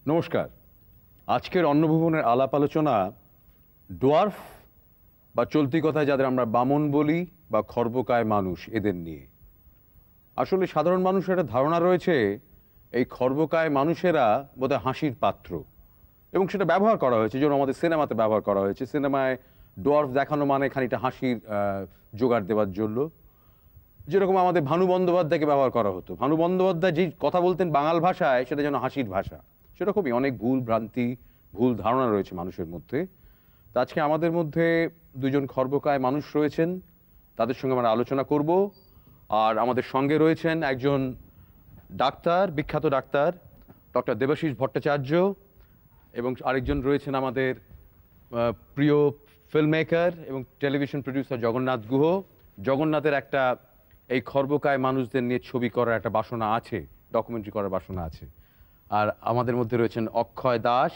নমস্কার। আজকের অন্নভুবনের আলাপ আলোচনা ডোয়ার্ফ বা চলতি কথায় যাদের আমরা বামন বলি বা খর্বকায় মানুষ, এদের নিয়ে। আসলে সাধারণ মানুষের একটা ধারণা রয়েছে এই খর্বকায় মানুষেরা বোধহয় হাসির পাত্র, এবং সেটা ব্যবহার করা হয়েছে, যেমন আমাদের সিনেমাতে ব্যবহার করা হয়েছে। সিনেমায় ডোয়ার্ফ দেখানো মানে খানিকটা হাসির জোগাড় দেওয়ার জন্য, যেরকম আমাদের ভানু বন্দ্যোপাধ্যায়কে ব্যবহার করা হতো। ভানু বন্দ্যোপাধ্যায় যে কথা বলতেন বাঙাল ভাষায়, সেটা যেন হাসির ভাষা। সেরকমই অনেক ভুল ভ্রান্তি, ভুল ধারণা রয়েছে মানুষের মধ্যে। তা আজকে আমাদের মধ্যে দুজন খর্বকায় মানুষ রয়েছেন, তাদের সঙ্গে আমরা আলোচনা করব। আর আমাদের সঙ্গে রয়েছেন একজন ডাক্তার, বিখ্যাত ডাক্তার ডক্টর দেবাশিস ভট্টাচার্য, এবং আরেকজন রয়েছেন আমাদের প্রিয় ফিল্ম মেকার এবং টেলিভিশন প্রডিউসার জগন্নাথ গুহ। জগন্নাথের একটা এই খর্বকায় মানুষদের নিয়ে ছবি করার একটা বাসনা আছে, ডকুমেন্টারি করার বাসনা আছে। আর আমাদের মধ্যে রয়েছেন অক্ষয় দাস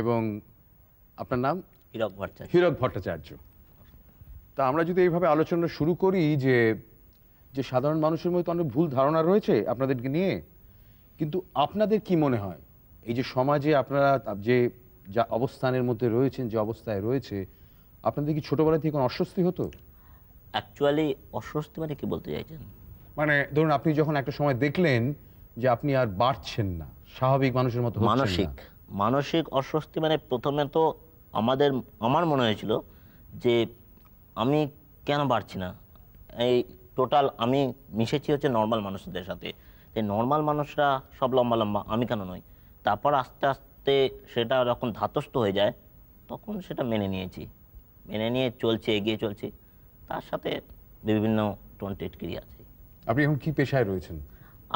এবং আপনার নাম হীরক ভট্টাচার্য। তা আমরা যদি এইভাবে আলোচনা শুরু করি যে যে সাধারণ মানুষের মধ্যে অনেক ভুল ধারণা রয়েছে আপনাদেরকে নিয়ে, কিন্তু আপনাদের কি মনে হয় এই যে সমাজে আপনারা যে যা অবস্থানের মধ্যে রয়েছেন, যে অবস্থায় রয়েছে, আপনাদের কি ছোটবেলা থেকে কোনো অস্বস্তি হতো? অ্যাকচুয়ালি অস্বস্তি মানে কি বলতে চাইছেন? মানে ধরুন আপনি যখন একটা সময় দেখলেন যে আপনি আর বাড়ছেন না, স্বাভাবিক মানুষের মতো মানসিক অস্বস্তি মানে প্রথমে তো আমার মনে হয়েছিল যে আমি কেন বাড়ছি না। এই টোটাল আমি মিশেছি হচ্ছে নর্মাল মানুষদের সাথে, যে নর্মাল মানুষরা সব লম্বা লম্বা, আমি কেন নই। তারপর আস্তে আস্তে সেটা যখন ধাতস্থ হয়ে যায় তখন সেটা মেনে নিয়ে এগিয়ে চলছি। তার সাথে বিভিন্ন টন্টেট ক্রিয়া আছে। আপনি এখন কি পেশায় রয়েছেন?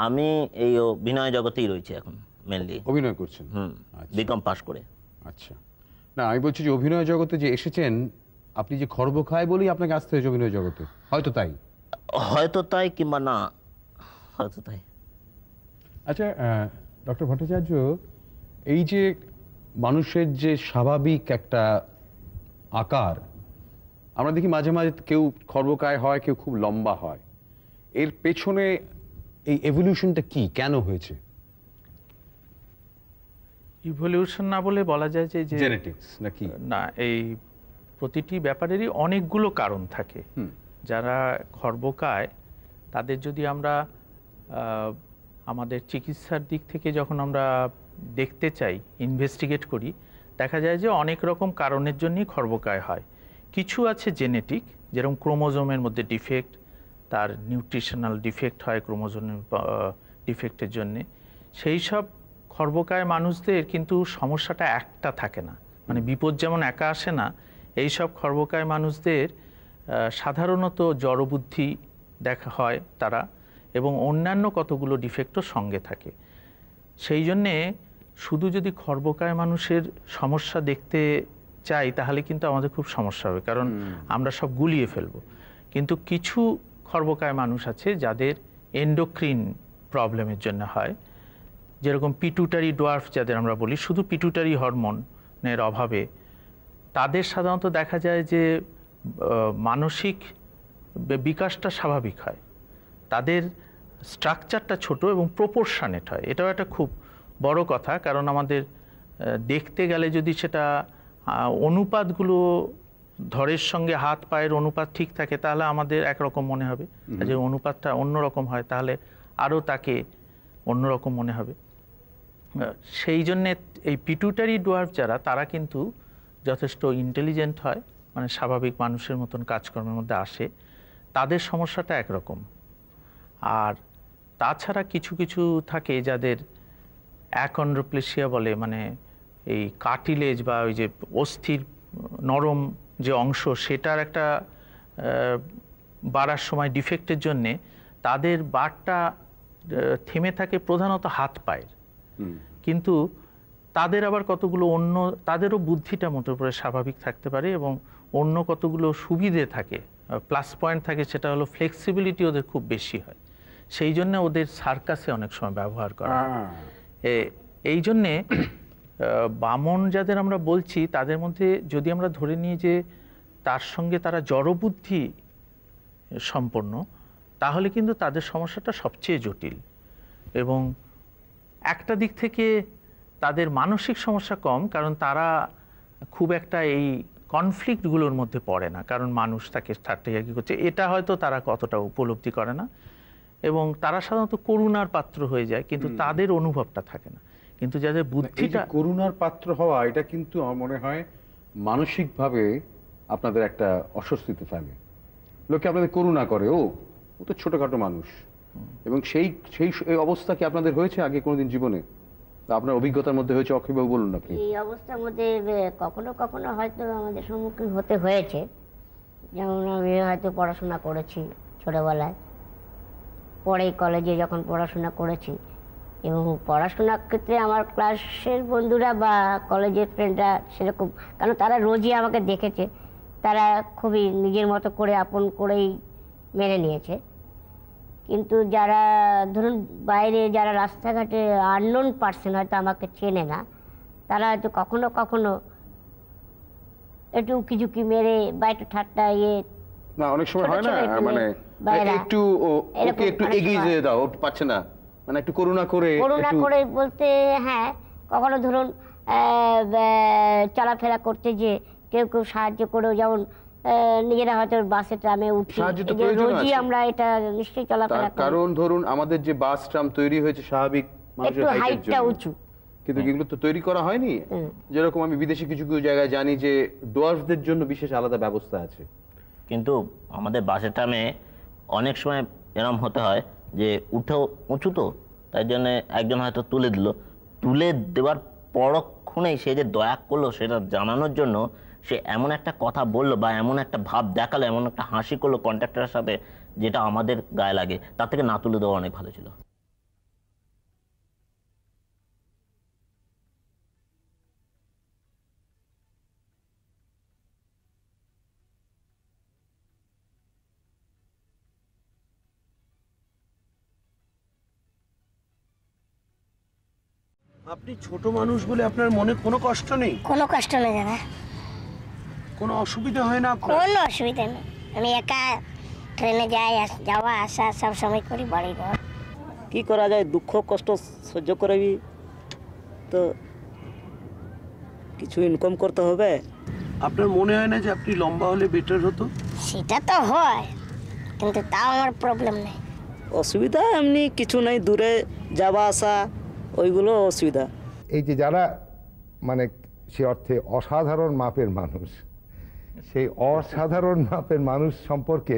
আমি এই অভিনয় জগতেই রয়েছি এখন, মেনলি অভিনয় করছেন। বিকম পাস করে। আচ্ছা, না আমি বলছি যে অভিনয় জগতে যে এসেছেন, আপনি যে খর্বকায় বলেই আপনাকে আসতে হয়েছে অভিনয় জগতে, হয়তো তাই কিংবা না হয়তো তাই। আচ্ছা ডক্টর ভট্টাচার্য, এই যে মানুষের যে স্বাভাবিক একটা আকার, আমরা দেখি মাঝে মাঝে কেউ খর্বকায় হয়, কেউ খুব লম্বা হয়, এর পেছনে এই এভলিউশনটা কি, কেন হয়েছে? ইভলিউশন না বলে বলা যায় যে জেনেটিক্স নাকি না, এই প্রতিটি ব্যাপারেরই অনেকগুলো কারণ থাকে। যারা খর্বকায় তাদের যদি আমরা আমাদের চিকিৎসার দিক থেকে যখন আমরা দেখতে চাই, ইনভেস্টিগেট করি, দেখা যায় যে অনেক রকম কারণের জন্যই খর্বকায় হয়। কিছু আছে জেনেটিক, যেরকম ক্রোমোজোমের মধ্যে ডিফেক্ট, তার নিউট্রিশনাল ডিফেক্ট হয় ক্রোমোজোমের ডিফেক্টের জন্যে। সেই সব খর্বকায় মানুষদের কিন্তু সমস্যাটা একটা থাকে না, মানে বিপদ যেমন একা আসে না, এই সব খর্বকায় মানুষদের সাধারণত জড়বুদ্ধি দেখা হয় তারা, এবং অন্যান্য কতগুলো ডিফেক্টও সঙ্গে থাকে। সেই জন্যে শুধু যদি খর্বকায় মানুষের সমস্যা দেখতে চাই তাহলে কিন্তু আমাদের খুব সমস্যা হবে, কারণ আমরা সব গুলিয়ে ফেলবো। কিন্তু কিছু খর্বকায় মানুষ আছে যাদের এন্ডোক্রিন প্রবলেমের জন্য হয়, যেরকম পিটুটারি ডোয়ার্ফ যাদের আমরা বলি, শুধু পিটুটারি হরমোনের অভাবে তাদের সাধারণত দেখা যায় যে মানসিক বিকাশটা স্বাভাবিক হয়, তাদের স্ট্রাকচারটা ছোট এবং প্রপোর্শনেট হয়। এটাও একটা খুব বড় কথা, কারণ আমাদের দেখতে গেলে যদি সেটা অনুপাতগুলো ধরের সঙ্গে হাত পায়ের অনুপাত ঠিক থাকে তাহলে আমাদের একরকম মনে হবে, যে অনুপাতটা অন্যরকম হয় তাহলে আরও তাকে অন্যরকম মনে হবে। সেই জন্যে এই পিটুটারি ডোয়ার্ফ যারা, তারা কিন্তু যথেষ্ট ইন্টেলিজেন্ট হয়, মানে স্বাভাবিক মানুষের মতন কাজকর্মের মধ্যে আসে, তাদের সমস্যাটা একরকম। আর তাছাড়া কিছু কিছু থাকে যাদের অ্যাকন্ড্রোপ্লেসিয়া বলে, মানে এই কার্টিলেজ বা ওই যে অস্থির নরম যে অংশ সেটার একটা বাড়ার সময় ডিফেক্টের জন্যে তাদের বাড়টা থেমে থাকে প্রধানত হাত পায়ের। কিন্তু তাদের আবার কতগুলো অন্য, তাদেরও বুদ্ধিটা মোটের উপরে স্বাভাবিক থাকতে পারে এবং অন্য কতগুলো সুবিধে থাকে, প্লাস পয়েন্ট থাকে, সেটা হলো ফ্লেক্সিবিলিটি ওদের খুব বেশি হয়। সেই জন্য ওদের সার্কাসে অনেক সময় ব্যবহার করা। এই জন্যে বামন যাদের আমরা বলছি তাদের মধ্যে যদি আমরা ধরে নিই যে তার সঙ্গে তারা জড়বুদ্ধি সম্পন্ন, তাহলে কিন্তু তাদের সমস্যাটা সবচেয়ে জটিল। এবং একটা দিক থেকে তাদের মানসিক সমস্যা কম, কারণ তারা খুব একটা এই কনফ্লিক্টগুলোর মধ্যে পড়ে না, কারণ মানুষ তাকে ঠাট্টাইয়াকি করছে, এটা হয়তো তারা কতটা উপলব্ধি করে না, এবং তারা সাধারণত করুণার পাত্র হয়ে যায়, কিন্তু তাদের অনুভবটা থাকে না। কিন্তু যাদের বুদ্ধিটা, করুণার পাত্র হওয়া, এটা কিন্তু আমার মনে হয় মানসিকভাবে আপনাদের একটা অস্বস্তিতে ফেলে। লোকে আপনাদের করুণা করে, ও তো ছোটখাটো মানুষ, এবং সেই সেই এই অবস্থা কি আপনাদের হয়েছে আগে কোনোদিন জীবনে, বা আপনার অভিজ্ঞতার মধ্যে হয়েছে? অক্ষয়বাবু বলুন আপনি। এই অবস্থার মধ্যে কখনো কখনো হয়তো আমাদের সম্মুখীন হতে হয়েছে। যেমন আমি হয়তো পড়াশোনা করেছি ছোটবেলায়, পরে কলেজে যখন পড়াশোনা করেছি, এবং পড়াশোনার ক্ষেত্রে আমার ক্লাসের বন্ধুরা বা কলেজের ফ্রেন্ডরা সেরকম, কারণ তারা রোজই আমাকে দেখেছে, তারা খুবই নিজের মতো করে আপন করেই মেনে নিয়েছে। কিন্তু যারা ধরুন বাইরে, যারা রাস্তাঘাটে আননোন পার্সন, হয়তো আমাকে চেনে না, তারা হয়তো কখনো কখনো একটু উকিঝুঁকি মেরে বা একটু ঠাট্টা না, অনেক সময় হয় না, মানে একটু ওকে একটু এগিয়ে যেতে দাও, ও পাচ্ছে না, মানে একটু করুণা করে বলতে, হ্যাঁ, কখনো ধরুন চলাফেরা করতে যে কেউ কেউ সাহায্য করেও, যেমন নিজেরা হয়তো বাসে ট্রামে উঠি, রোজই আমরা এটা নিশ্চয়ই চলাফেরা করি, কারণ ধরুন আমাদের যে বাস ট্রাম তৈরি হয়েছে স্বাভাবিক মানুষের হাইটটা উঁচু, কিন্তু এগুলো তো তৈরি করা হয়নি। যেরকম আমি বিদেশে কিছু কিছু জায়গায় জানি যে ডোয়ার্ফদের জন্য বিশেষ আলাদা ব্যবস্থা আছে, কিন্তু আমাদের বাসের ট্রামে অনেক সময় এরম হতে হয় যে উঠেও উঁচু, তো তাই জন্য একজন হয়তো তুলে দেওয়ার পরক্ষণেই সে যে দয়া করলো সেটা জানানোর জন্য সে এমন একটা কথা বললো বা এমন একটা ভাব দেখালো, এমন একটা হাসি করলো কন্ট্রাক্টরের সাথে, যেটা আমাদের গায়ে লাগে, তার থেকে না তুলে দেওয়া অনেক ভালো ছিল। আপনি ছোট মানুষ বলে আপনার মনে কোনো কষ্ট নেই? কোনো কষ্ট নেই দাদা, কোনো অসুবিধা হয় না আপনার? কোনো অসুবিধা নেই। আমি একা ট্রেনে যাওয়া আসা সব সময় করি, বাড়ি ঘর। কি করা যায়, দুঃখ কষ্ট সহ্য করবি তো, কিছু ইনকাম করতে হবে। আপনার মনে হয় না যে আপনি লম্বা হলে বেটার হতো? সেটা তো হয়, কিন্তু তাও আমার প্রবলেম নেই। অসুবিধা এমনি কিছু নাই, দূরে যাওয়া আসা ওইগুলো অসুবিধা। এই যে যারা মানে সে অর্থে অসাধারণ মাপের মানুষ, সেই অসাধারণ মাপের মানুষ সম্পর্কে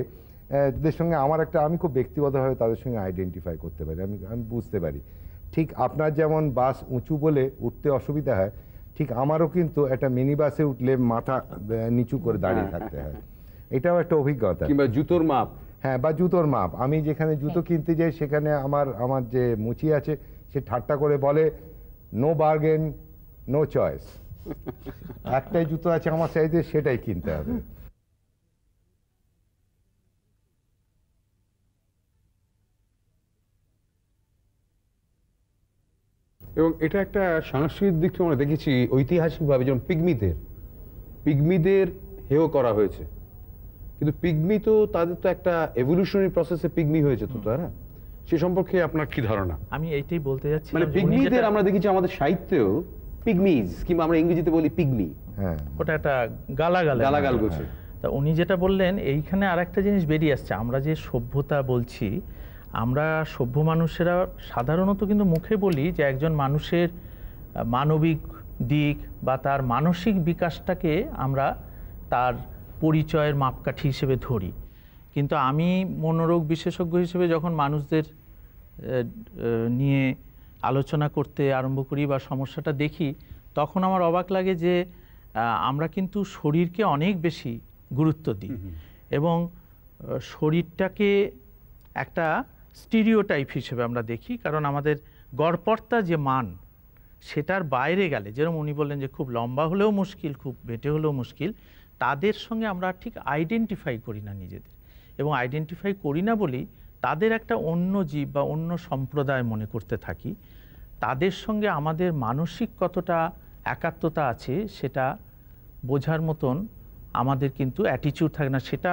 এদের সঙ্গে আমার একটা, আমি খুব ব্যক্তিগতভাবে তাদের সঙ্গে আইডেন্টিফাই করতে পারি, আমি বুঝতে পারি। ঠিক আপনার যেমন বাস উঁচু বলে উঠতে অসুবিধা হয়, ঠিক আমারও কিন্তু একটা মিনি বাসে উঠলে মাথা নিচু করে দাঁড়িয়ে থাকতে হয়। এটাও একটা অভিজ্ঞতা। কিংবা জুতোর মাপ, হ্যাঁ, বা জুতোর মাপ। আমি যেখানে জুতো কিনতে যাই সেখানে আমার যে মুচি আছে সে ঠাট্টা করে বলে, নো বার্গেন নো চয়েস, একটাই জুতো আছে আমার সাইজে, সেটাই কিনতে হবে। এবং এটা একটা সাংস্কৃতিক দিক থেকে আমরা দেখেছি ঐতিহাসিকভাবে, যেমন পিগমিদের হেয় করা হয়েছে, কিন্তু পিগমি তো তাদের তো একটা এভলিউশনারি প্রসেসে পিগমি হয়েছে তো তারা, সে সম্পর্কে আপনার কি ধারণা? আমি এইটাই বলতে যাচ্ছি, মানে পিগমিদের আমরা দেখেছি আমাদের সাহিত্যেও পিগমিজ, কিংবা আমরা ইংরেজিতে বলি পিগমি, হ্যাঁ, ওটা একটা গালাগাল করছে। তা উনি যেটা বললেন, এইখানে আরেকটা জিনিস বেরিয়ে আসছে, আমরা যে সভ্যতা বলছি, আমরা সভ্য মানুষেরা সাধারণত কিন্তু মুখে বলি যে একজন মানুষের মানবিক দিক বা তার মানসিক বিকাশটাকে আমরা তার পরিচয়ের মাপকাঠি হিসেবে ধরি, কিন্তু আমি মনোরোগ বিশেষজ্ঞ হিসেবে যখন মানুষদের নিয়ে আলোচনা করতে আরম্ভ করি বা সমস্যাটা দেখি, তখন আমার অবাক লাগে যে আমরা কিন্তু শরীরকে অনেক বেশি গুরুত্ব দিই, এবং শরীরটাকে একটা স্টিরিওটাইপ হিসেবে আমরা দেখি, কারণ আমাদের গড়পড়তা যে মান, সেটার বাইরে গেলে, যেরকম উনি বললেন যে খুব লম্বা হলেও মুশকিল, খুব বেটে হলেও মুশকিল, তাদের সঙ্গে আমরা ঠিক আইডেন্টিফাই করি না নিজেদের, এবং আইডেন্টিফাই করি না বলি তাদের একটা অন্য জীব বা অন্য সম্প্রদায় মনে করতে থাকি। তাদের সঙ্গে আমাদের মানসিক কতটা একাত্মতা আছে সেটা বোঝার মতন আমাদের কিন্তু অ্যাটিটিউড থাকে না। সেটা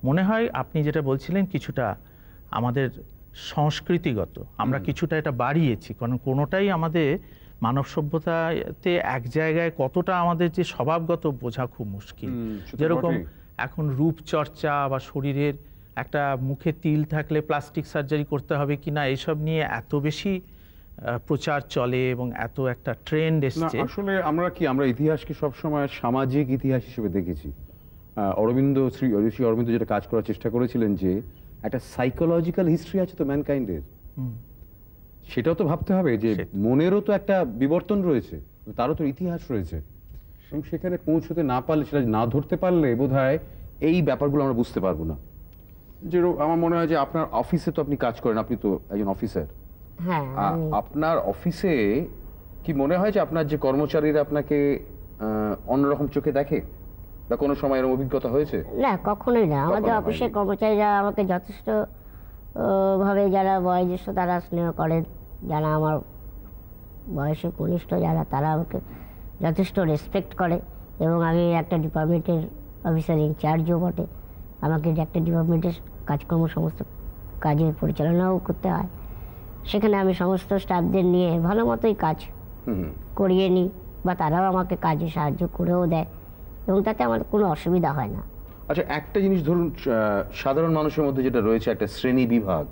মনে হয় আপনি যেটা বলছিলেন কিছুটা আমাদের সংস্কৃতিগত, আমরা কিছুটা এটা বাড়িয়েছি, কারণ কোনোটাই আমাদের মানব সভ্যতাতে এক জায়গায় কতটা আমাদের যে স্বভাবগত বোঝা খুব মুশকিল। যেরকম এখন রূপচর্চা বা শরীরের একটা মুখে তিল থাকলে প্লাস্টিক সার্জারি করতে হবে কিনা এইসব নিয়ে এত বেশি প্রচার চলে এবং এত একটা ট্রেন্ড এসছে। আসলে আমরা ইতিহাসকে সবসময় সামাজিক ইতিহাস হিসেবে দেখেছি। শ্রী অরবিন্দ যেটা কাজ করার চেষ্টা করেছিলেন যে একটা সাইকোলজিক্যাল হিস্ট্রি আছে তো ম্যানকাইন্ডের, সেটাও তো ভাবতে হবে যে মনেরও তো একটা বিবর্তন রয়েছে, তারও তো ইতিহাস রয়েছে, এবং সেখানে পৌঁছতে না পারলে, সেটা না ধরতে পারলে বোধহয় এই ব্যাপারগুলো আমরা বুঝতে পারবো না। যেরকম আমার মনে হয় যে আপনার অফিসে তো আপনি কাজ করেন, আপনি তো একজন অফিসার, হ্যাঁ আপনার অফিসে কি মনে হয় যে আপনার যে কর্মচারীরা আপনাকে অন্যরকম চোখে দেখে, বা কোনো সময় এরকম অভিজ্ঞতা হয়েছে? না, কখনোই না। আমাদের অফিসের কর্মচারীরা আমাকে যথেষ্ট ভাবে, যারা বয়োজ্যেষ্ঠ তারা স্নেহ করেন, যারা আমার বয়সে কনিষ্ঠ যারা, তারা আমাকে যথেষ্ট রেসপেক্ট করে, এবং আমি একটা ডিপার্টমেন্টের অফিসার ইনচার্জও বটে। আমাকে যে একটা ডিপার্টমেন্টের কাজকর্ম সমস্ত কাজের পরিচালনাও করতে হয়, সেখানে আমি সমস্ত স্টাফদের নিয়ে ভালো মতোই কাজ করিয়ে নিই, বা তারাও আমাকে কাজে সাহায্য করেও দেয়, এবং তাতে আমার কোনো অসুবিধা হয় না। আচ্ছা, একটা জিনিস ধরুন, সাধারণ মানুষের মধ্যে যেটা রয়েছে একটা শ্রেণী বিভাগ,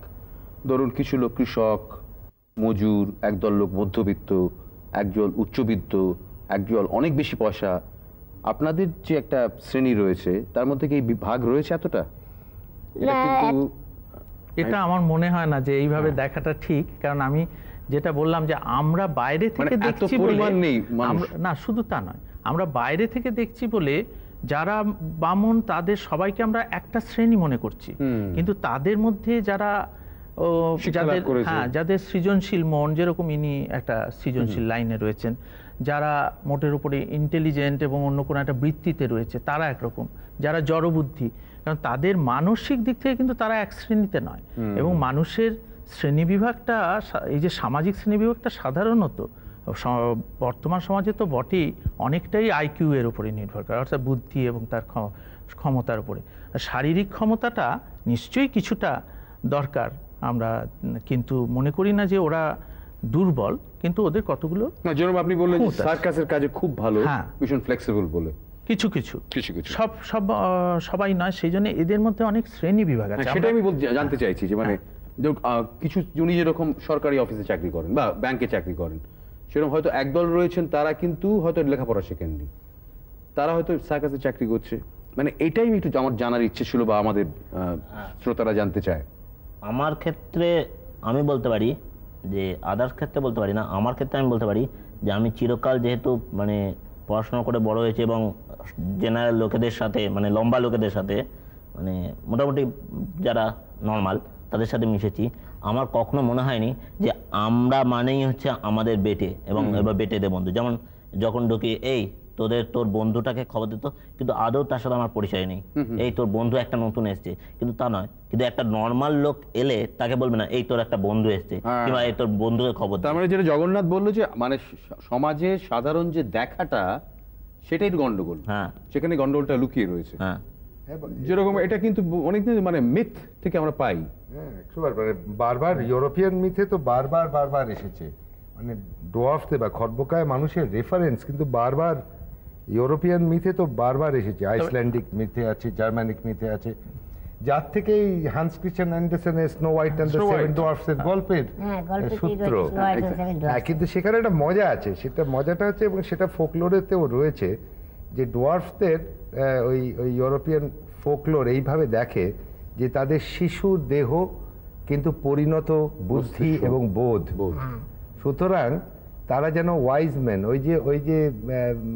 ধরুন কিছু লোক কৃষক, মজুর, একদল লোক মধ্যবিত্ত, একদল উচ্চবিত্ত, একদল অনেক বেশি পয়সা, আপনাদের যে একটা শ্রেণী রয়েছে তার মধ্যে কি ভাগ রয়েছে এতটা? এটা আমার মনে হয় না যে এইভাবে দেখাটা ঠিক, কারণ আমি যেটা বললাম যে আমরা বাইরে থেকে দেখছি বলে, না শুধু তা নয়, আমরা বাইরে থেকে দেখছি বলে যারা বামন তাদের সবাইকে আমরা একটা শ্রেণী মনে করছি, কিন্তু তাদের মধ্যে যারা যাদের সৃজনশীল মন, যেরকম ইনি একটা সৃজনশীল লাইনে রয়েছেন, যারা মোটের উপরে ইন্টেলিজেন্ট এবং অন্য কোনো একটা বৃত্তিতে রয়েছে তারা একরকম, যারা জড়বুদ্ধি, কারণ তাদের মানসিক দিক থেকে কিন্তু তারা এক শ্রেণীতে নয়। এবং মানুষের শ্রেণীবিভাগটা, এই যে সামাজিক শ্রেণীবিভাগটা সাধারণত বর্তমান সমাজে তো বটেই, অনেকটাই আইকিউ এর উপরে নির্ভর করে, অর্থাৎ বুদ্ধি এবং তার ক্ষমতার উপরে। শারীরিক ক্ষমতাটা নিশ্চয়ই কিছুটা দরকার, আমরা কিন্তু মনে করি না যে ওরা দুর্বল, কিন্তু ওদের কতগুলো, যেরকম আপনি বললেন সার্কাসের কাজে খুব ভালো, ভীষণ ফ্লেক্সিবল বলে, কিছু কিছু সবাই নয়, সেই জন্য এদের মধ্যে অনেক শ্রেণী বিভাগ আছে। সেটা আমি জানতে চাইছি যে মানে কিছু উনি যেরকম সরকারি অফিসে চাকরি করেন বা ব্যাংকে চাকরি করেন, সেরকম হয়তো একদল রয়েছেন তারা কিন্তু হয়তো লেখাপড়া শেখেননি, তারা হয়তো সার্কাসে চাকরি করছে। মানে এটাই একটু আমার জানার ইচ্ছে ছিল, বা আমাদের শ্রোতারা জানতে চায়। আমার ক্ষেত্রে আমি বলতে পারি যে, আদার্স ক্ষেত্রে বলতে পারি না, আমার ক্ষেত্রে আমি বলতে পারি যে আমি চিরকাল যেহেতু মানে পড়াশোনা করে বড় হয়েছে এবং জেনারেল লোকেদের সাথে, মানে লম্বা লোকেদের সাথে, মানে মোটামুটি যারা নর্মাল তাদের সাথে মিশেছি, আমার কখনো মনে হয়নি যে আমরা মানেই হচ্ছে আমাদের বেটে এবং এবার বেটেদের বন্ধু। যেমন যখন ঢুকি, এই তোর বন্ধুটাকে খবর দিত, কিন্তু আদৌ তার সাথে আমার পরিচয় নেই, এই তোর বন্ধু একটা নতুন এসছে, কিন্তু তা নয়। কিন্তু একটা নর্মাল লোক এলে তাকে বলবে না এই তোর একটা বন্ধু এসছে, কিংবা এই তোর বন্ধুকে খবর। তার মানে যেটা জগন্নাথ বললো যে মানে সমাজে সাধারণ যে দেখাটা, সেটাই গন্ডগোল, সেখানে গন্ডগোলটা লুকিয়ে রয়েছে। যেরকম এটা কিন্তু অনেকদিন মানে মিথ থেকে আমরা পাই, বারবার ইউরোপিয়ান মিথে তো বারবার এসেছে, মানে ডোয়ার্ফতে বা খর্বকায় মানুষের রেফারেন্স কিন্তু বারবার ইউরোপিয়ান মিথে তো বারবার এসেছে। আইসল্যান্ডিক মিথে আছে, জার্মানিক মিথে আছে, যার থেকে এই হান্স ক্রিশ্চিয়ান অ্যান্ডারসনের Snow White and the Seven Dwarfs এর গল্পের সূত্র। কিন্তু সেখানে একটা মজা আছে, সেটা মজাটা হচ্ছে, এবং সেটা ফোকলোরেতেও রয়েছে, যে ডোয়ার্ফদের ওই ইউরোপিয়ান ফোকলোর এইভাবে দেখে যে তাদের শিশুর দেহ কিন্তু পরিণত বুদ্ধি এবং বোধ, সুতরাং তারা যেন ওয়াইজ ম্যান। ওই যে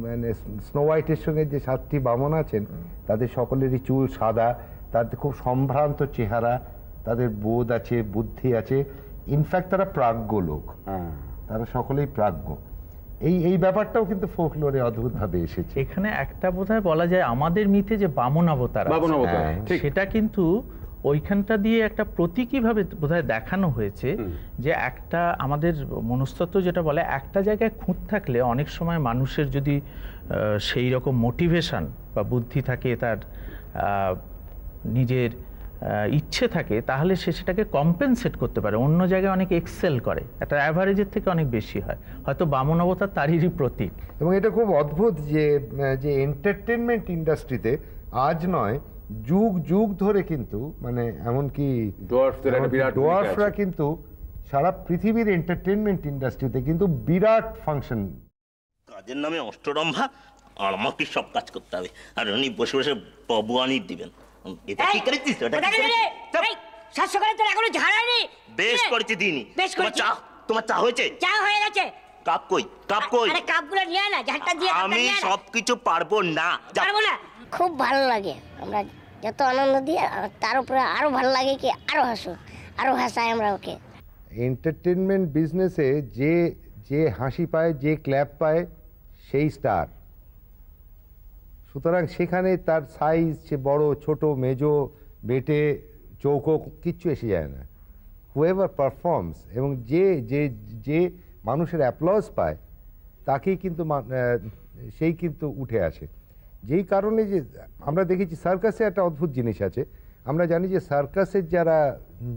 মানে স্নো হোয়াইটের সঙ্গে যে 7টি বামন আছেন, তাদের সকলেরই চুল সাদা, তাদের খুব সম্ভ্রান্ত চেহারা, তাদের বোধ আছে, বুদ্ধি আছে, ইনফ্যাক্ট তারা প্রাজ্ঞ লোক, তারা সকলেই প্রাজ্ঞ। এই ব্যাপারটাও কিন্তু ফোকলোরে অদ্ভুতভাবে এসেছে। এখানে একটা বোধহয় বলা যায় আমাদের মিথে যে বামন অবতার, সেটা কিন্তু ওইখানটা দিয়ে একটা প্রতীকীভাবে বোধহয় দেখানো হয়েছে, যে একটা আমাদের মনস্তত্ত্ব যেটা বলে, একটা জায়গায় খুঁত থাকলে অনেক সময় মানুষের যদি সেই রকম মোটিভেশন বা বুদ্ধি থাকে, তার নিজের ইচ্ছে থাকে তাহলে সে সেটাকে কম্পেনসেট করতে পারে, অন্য জায়গায় অনেক এক্সেল করে, একটা অ্যাভারেজের থেকে অনেক বেশি হয়। হয়তো বামন অবতার তারই প্রতীক। এবং এটা খুব অদ্ভুত যে যে এন্টারটেনমেন্ট ইন্ডাস্ট্রিতে আজ নয় যুগ যুগ ধরে কিন্তু মানে এমনকি ডোয়ার্ফরা কিন্তু সারা পৃথিবীর এন্টারটেনমেন্ট ইন্ডাস্ট্রিতে কিন্তু বিরাট ফাংশন। কাজের নামে অষ্টরম্ভা, আর আমাকে সব কাজ করতে হবে, আর উনি বসে বসে বাবুয়ানি দিবেন। এটা কি করেছিস? ওটা কি করেছিস? বেশ করেছি দিনি। তোমার চা হয়েছে? চা হয়ে গেছে। কাপ কই? কাপ কই? আরে কাপগুলো নিয়ে না, ঝাঁটা দিয়ে আমি সবকিছু পারবো না। পারবো না। খুব ভালো লাগে, আমরা যত আনন্দ দিই তার উপরে আরো ভালো লাগে কি আরো হাসো, আরো হাসাই আমরা ওকে। এন্টারটেনমেন্ট বিজনেসে যে যে হাসি পায়, যে ক্ল্যাপ পায়, সেই স্টার। সুতরাং সেখানে তার সাইজ, সে বড় ছোট মেজো বেটে চৌকো কিচ্ছু এসে যায় না। হুএভার পারফর্মস এবং যে যে যে মানুষের অ্যাপ্লজ পায় তাকেই কিন্তু সেই কিন্তু উঠে আসে। যেই কারণে যে আমরা দেখেছি সার্কাসে একটা অদ্ভুত জিনিস আছে। আমরা জানি যে সার্কাসের যারা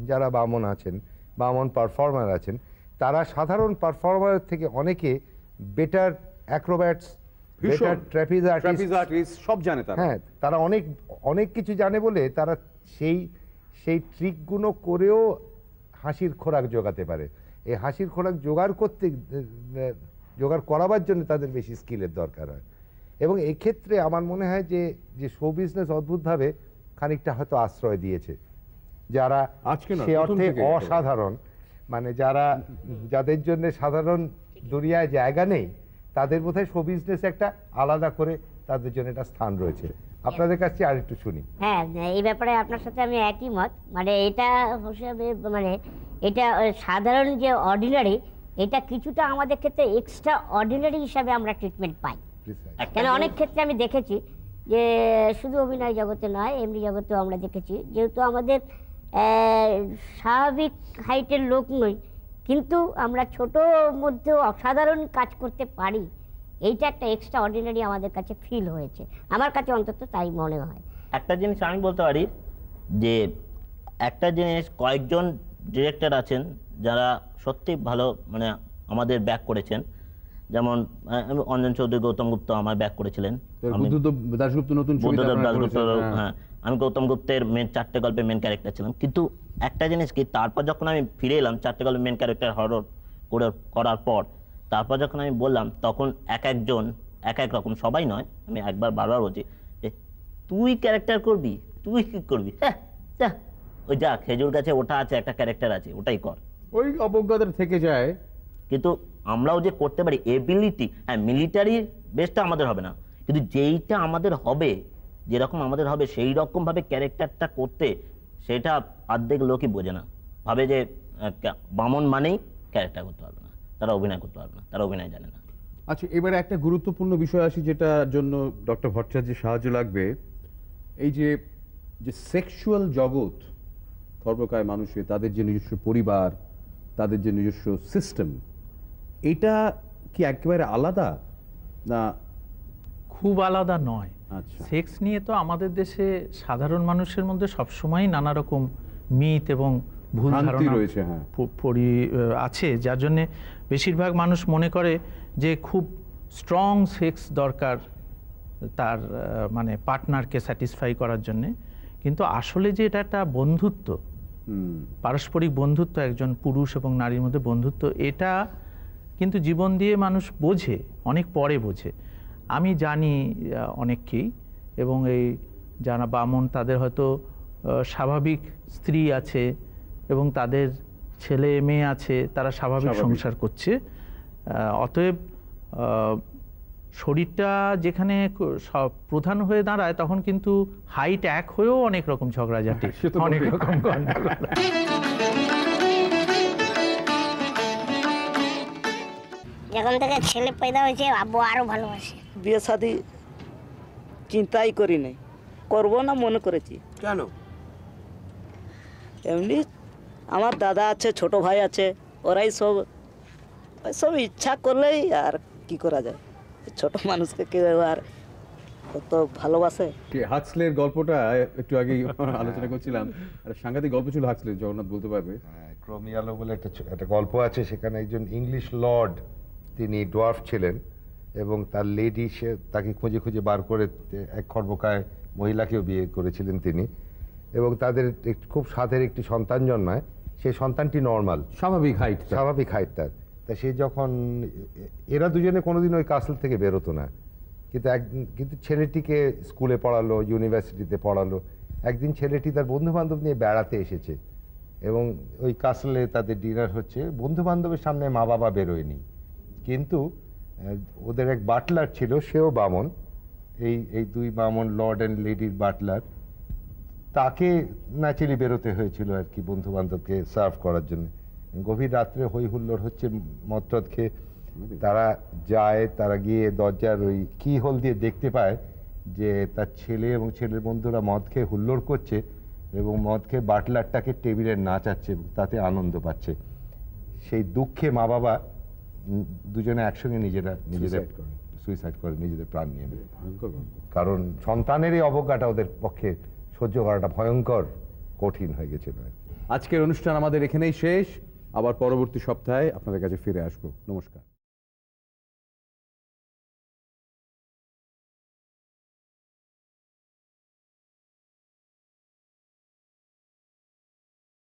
যারা বামন আছেন, বামন পারফর্মার আছেন, তারা সাধারণ পারফর্মারের থেকে অনেকে বেটার অ্যাক্রোব্যাটস, বেটার ট্র্যাপিজ আর্টিস্ট সব জানে তারা। হ্যাঁ, তারা অনেক অনেক কিছু জানে বলে তারা সেই সেই ট্রিকগুলো করেও হাসির খোরাক জোগাতে পারে। এই হাসির খোরাক জোগাড় করাবার জন্য তাদের বেশি স্কিলের দরকার হয়। এবং এক্ষেত্রে আমার মনে হয় যে যে শো বিজনেস অদ্ভুতভাবে খানিকটা হয়তো আশ্রয় দিয়েছে যারা সে অর্থে অসাধারণ, মানে যারা যাদের জন্য সাধারণ দুনিয়ায় জায়গা নেই, তাদের বোধহয় শো বিজনেসে একটা আলাদা করে তাদের জন্য একটা স্থান রয়েছে। আপনাদের কাছে আর একটু শুনি। হ্যাঁ, এই ব্যাপারে আপনার সাথে আমি একই মত। মানে এটা হিসাবে মানে এটা সাধারণ যে অর্ডিনারি, এটা কিছুটা আমাদের ক্ষেত্রে এক্সট্রা অর্ডিনারি হিসাবে আমরা ট্রিটমেন্ট পাই। কেন অনেক ক্ষেত্রে আমি দেখেছি যে শুধু অভিনয় জগতে নয়, এমনি জগতেও আমরা দেখেছি, যেহেতু আমাদের স্বাভাবিক হাইটের লোক নই, কিন্তু আমরা ছোটোর মধ্যেও অসাধারণ কাজ করতে পারি। এইটা একটা এক্সট্রা অর্ডিনারি আমাদের কাছে ফিল হয়েছে, আমার কাছে অন্তত তাই মনে হয়। একটা জিনিস আমি বলতে পারি যে একটা জিনিস, কয়েকজন ডিরেক্টর আছেন যারা সত্যি ভালো মানে আমাদের ব্যাক করেছেন। যেমন অঞ্জন চৌধুরী, গৌতম গুপ্ত আমার ব্যাক করেছিলেন। বুদ্ধদেব দাশগুপ্ত, হ্যাঁ, আমি গৌতম গুপ্তের মেন 4টে গল্পে মেন ক্যারেক্টার ছিলাম। কিন্তু একটা জিনিস কি, তারপর যখন আমি ফিরে এলাম 4টে গল্পে মেন ক্যারেক্টার হরর করার পর, তারপর যখন আমি বললাম, তখন এক একজন এক এক রকম, সবাই নয়, আমি বারবার বলছি যে তুই ক্যারেক্টার করবি, তুই কি করবি, হ্যাঁ ওই যা খেজুর গাছে ওটা আছে, একটা ক্যারেক্টার আছে, ওটাই কর। ওই অবজ্ঞতা থেকে যায়। কিন্তু আমরাও যে করতে পারি এবিলিটি, হ্যাঁ মিলিটারি বেসটা আমাদের হবে না, কিন্তু যেইটা আমাদের হবে, যেরকম আমাদের হবে সেই রকম ভাবে ক্যারেক্টারটা করতে, সেটা অর্ধেক লোকই বোঝে না, ভাবে যে বামন মানেই ক্যারেক্টার করতে পারবে না, তারা অভিনয় করতে পারবে না, তারা অভিনয় জানে না। আচ্ছা, এবারে একটা গুরুত্বপূর্ণ বিষয় আসি, যেটার জন্য ডক্টর ভট্টাচার্যের সাহায্য লাগবে। এই যে যে সেক্সুয়াল জগৎ, খর্বকায় মানুষের, তাদের যে নিজস্ব পরিবার, তাদের যে নিজস্ব সিস্টেম, এটা কি একেবারে আলাদা না? খুব আলাদা নয়। আচ্ছা, সেক্স নিয়ে তো আমাদের দেশে সাধারণ মানুষের মধ্যে সবসময় নানা রকম মিথ এবং ভুল ধারণা রয়েছে, হ্যাঁ, আছে, যার জন্যে বেশিরভাগ মানুষ মনে করে যে খুব স্ট্রং সেক্স দরকার তার মানে পার্টনারকে স্যাটিসফাই করার জন্যে। কিন্তু আসলে যে এটা একটা বন্ধুত্ব, পারস্পরিক বন্ধুত্ব, একজন পুরুষ এবং নারীর মধ্যে বন্ধুত্ব, এটা কিন্তু জীবন দিয়ে মানুষ বোঝে, অনেক পরে বোঝে। আমি জানি অনেককেই, এবং এই যারা বামন তাদের হয়তো স্বাভাবিক স্ত্রী আছে এবং তাদের ছেলে মেয়ে আছে, তারা স্বাভাবিক সংসার করছে। অতএব শরীরটা যেখানে প্রধান হয়ে দাঁড়ায়, তখন কিন্তু হাইট এক হয়েও অনেক রকম ঝগড়াঝাটি, অনেক রকম গন্ডগোল। যখন থেকে ছেলে পয়দা হয়েছে, আব্বু আরো ভালোবাসে। বিয়ে শাদী চিন্তাই করি নাই, করবো না মনে করেছি। কেন? এমনি আমার দাদা আছে, ছোট ভাই আছে, ওরাই সব ইচ্ছা করলেই আর কি করা যায়, ছোট মানুষকে কেউ আর ও তো ভালোবাসে। হাক্সলের গল্পটা একটু আগেই আলোচনা করছিলাম, একটা সাংঘাতিক গল্প ছিল হাক্সলের, জগন্নাথ বলতে পারবে। ক্রোমিয়ালো বলে একটা গল্প আছে, সেখানে একজন ইংলিশ লর্ড, তিনি ডোয়ার্ফ ছিলেন এবং তার লেডি, সে তাকে খুঁজে খুঁজে বার করে এক খর্বকায় মহিলাকেও বিয়ে করেছিলেন তিনি, এবং তাদের খুব সাধের একটি সন্তান জন্মায়। সেই সন্তানটি নর্মাল, স্বাভাবিক হাইট। তার। তা সে যখন, এরা দুজনে কোনোদিন ওই কাসল থেকে বেরোতো না, কিন্তু ছেলেটিকে স্কুলে পড়ালো, ইউনিভার্সিটিতে পড়ালো। একদিন ছেলেটি তার বন্ধু বান্ধব নিয়ে বেড়াতে এসেছে এবং ওই কাসলে তাদের ডিনার হচ্ছে, বন্ধু বান্ধবের সামনে মা বাবা বেরোয়নি, কিন্তু ওদের এক বাটলার ছিল, সেও বামন। এই দুই বামন, লর্ড অ্যান্ড লেডির বাটলার, তাকে ন্যাচারালি বেরোতে হয়েছিল আর কি, বন্ধু বান্ধবকে সার্ভ করার জন্য। গভীর রাত্রে হই হুল্লোড় হচ্ছে, মদ খেয়ে তারা যায়, তারা গিয়ে দরজার ওই কি হোল দিয়ে দেখতে পায় যে তার ছেলে এবং ছেলের বন্ধুরা মদ খেয়ে হুল্লোড় করছে এবং মদ খেয়ে বাটলারটাকে টেবিলে নাচাচ্ছে এবং তাতে আনন্দ পাচ্ছে। সেই দুঃখে মা বাবা দুজনে একসঙ্গে নিজেদের সুইসাইড করে, নিজেদের প্রাণ নিয়ে নেয়। কারণ সন্তানের এই অবজ্ঞাটা ওদের পক্ষে সহ্য করাটা ভয়ঙ্কর কঠিন হয়ে গেছিল। আজকের অনুষ্ঠান আমাদের এখানেই শেষ, আবার পরবর্তী সপ্তাহে আপনাদের কাছে ফিরে আসবো। নমস্কার।